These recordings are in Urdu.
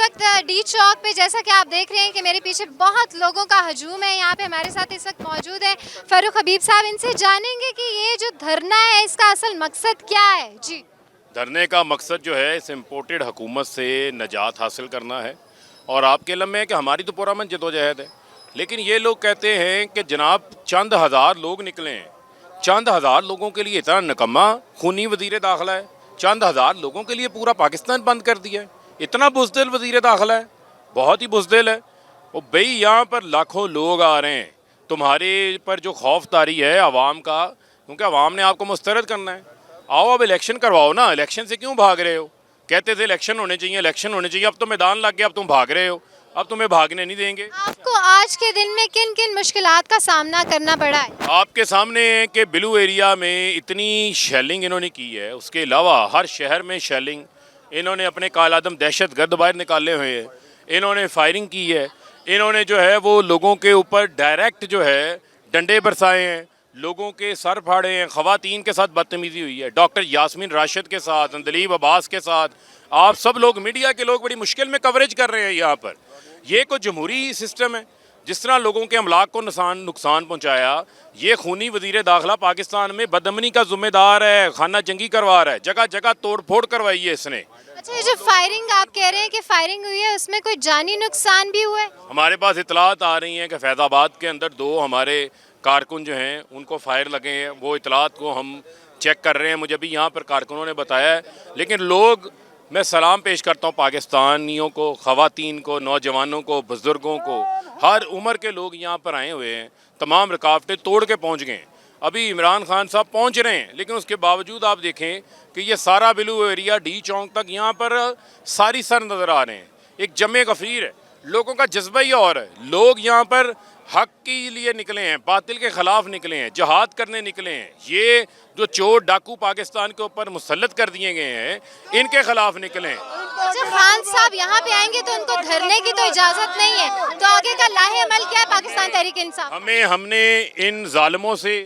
وقت ڈی چوک پہ جیسا کہ آپ دیکھ رہے ہیں کہ میرے پیچھے بہت لوگوں کا ہجوم ہے. یہاں پہ ہمارے ساتھ اس وقت موجود ہے فاروق حبیب صاحب. ان سے جانیں گے کہ یہ جو دھرنا ہے اس کا اصل مقصد کیا ہے. جی, دھرنے کا مقصد جو ہے اس امپورٹڈ حکومت سے نجات حاصل کرنا ہے. اور آپ کے علم میں ہے کہ ہماری تو پورا من جدوجہد ہے, لیکن یہ لوگ کہتے ہیں کہ جناب چند ہزار لوگ نکلے ہیں. چند ہزار لوگوں کے لیے اتنا نکما خونی وزیر داخلہ ہے. چند ہزار لوگوں کے لیے پورا پاکستان بند کر دیا ہے. اتنا بزدل وزیر داخلہ ہے, بہت ہی بزدل ہے. وہ بھئی یہاں پر لاکھوں لوگ آ رہے ہیں. تمہارے پر جو خوف طاری ہے عوام کا, کیونکہ عوام نے آپ کو مسترد کرنا ہے. آؤ اب الیکشن کرواؤ نا. الیکشن سے کیوں بھاگ رہے ہو؟ کہتے تھے الیکشن ہونے چاہیے, الیکشن ہونے چاہیے. اب تو میدان لگ گیا, اب تم بھاگ رہے ہو. اب تمہیں بھاگنے نہیں دیں گے. آپ کو آج کے دن میں کن کن مشکلات کا سامنا کرنا پڑا ہے؟ آپ کے سامنے ہے کہ بلو ایریا میں اتنی شیلنگ انہوں نے کی ہے. اس کے علاوہ ہر شہر میں شیلنگ. انہوں نے اپنے کالعدم دہشت گرد باہر نکالے ہوئے ہیں. انہوں نے فائرنگ کی ہے. انہوں نے جو ہے وہ لوگوں کے اوپر ڈائریکٹ جو ہے ڈنڈے برسائے ہیں, لوگوں کے سر پھاڑے ہیں. خواتین کے ساتھ بدتمیزی ہوئی ہے, ڈاکٹر یاسمین راشد کے ساتھ, اندلیب عباس کے ساتھ. آپ سب لوگ میڈیا کے لوگ بڑی مشکل میں کوریج کر رہے ہیں یہاں پر. یہ کوئی جمہوری سسٹم ہے؟ جس طرح لوگوں کے املاک کو نقصان پہنچایا, یہ خونی وزیر داخلہ پاکستان میں بدامنی کا ذمہ دار ہے. خانہ جنگی کروا رہا ہے, جگہ جگہ توڑ پھوڑ کروائی ہے اس نے. اچھا, یہ جو فائرنگ آپ کہہ رہے ہیں کہ فائرنگ ہوئی ہے, اس میں کوئی جانی نقصان بھی ہوا ہے؟ ہمارے پاس اطلاعات آ رہی ہیں کہ فیض آباد کے اندر 2 ہمارے کارکن جو ہیں ان کو فائر لگے ہیں. وہ اطلاعات کو ہم چیک کر رہے ہیں. مجھے بھی یہاں پر کارکنوں نے بتایا ہے. لیکن لوگ, میں سلام پیش کرتا ہوں پاکستانیوں کو, خواتین کو, نوجوانوں کو, بزرگوں کو. ہر عمر کے لوگ یہاں پر آئے ہوئے ہیں. تمام رکاوٹیں توڑ کے پہنچ گئے ہیں. ابھی عمران خان صاحب پہنچ رہے ہیں, لیکن اس کے باوجود آپ دیکھیں کہ یہ سارا بلو ایریا ڈی چونک تک یہاں پر ساری سر نظر آ رہے ہیں. ایک جمع غفیر ہے. لوگوں کا جذبہ ہی اور ہے. لوگ یہاں پر حق کے لیے نکلے ہیں, باطل کے خلاف نکلے ہیں, جہاد کرنے نکلے ہیں. یہ جو چور ڈاکو پاکستان کے اوپر مسلط کر دیے گئے ہیں, ان کے خلاف نکلے ہیں. اچھا, خان صاحب یہاں پہ آئیں گے تو ان کو دھرنے کی تو اجازت نہیں ہے, تو آگے کا لاہے عمل کیا ہے پاکستان تحریک انصاف؟ ہم نے ان ظالموں سے,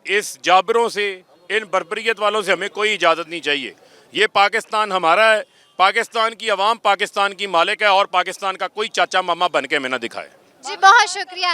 اس جابروں سے, ان بربریت والوں سے ہمیں کوئی اجازت نہیں چاہیے. یہ پاکستان ہمارا ہے. پاکستان کی عوام پاکستان کی مالک ہے, اور پاکستان کا کوئی چاچا ماما بن کے میں نہ دکھائے. جی, بہت شکریہ.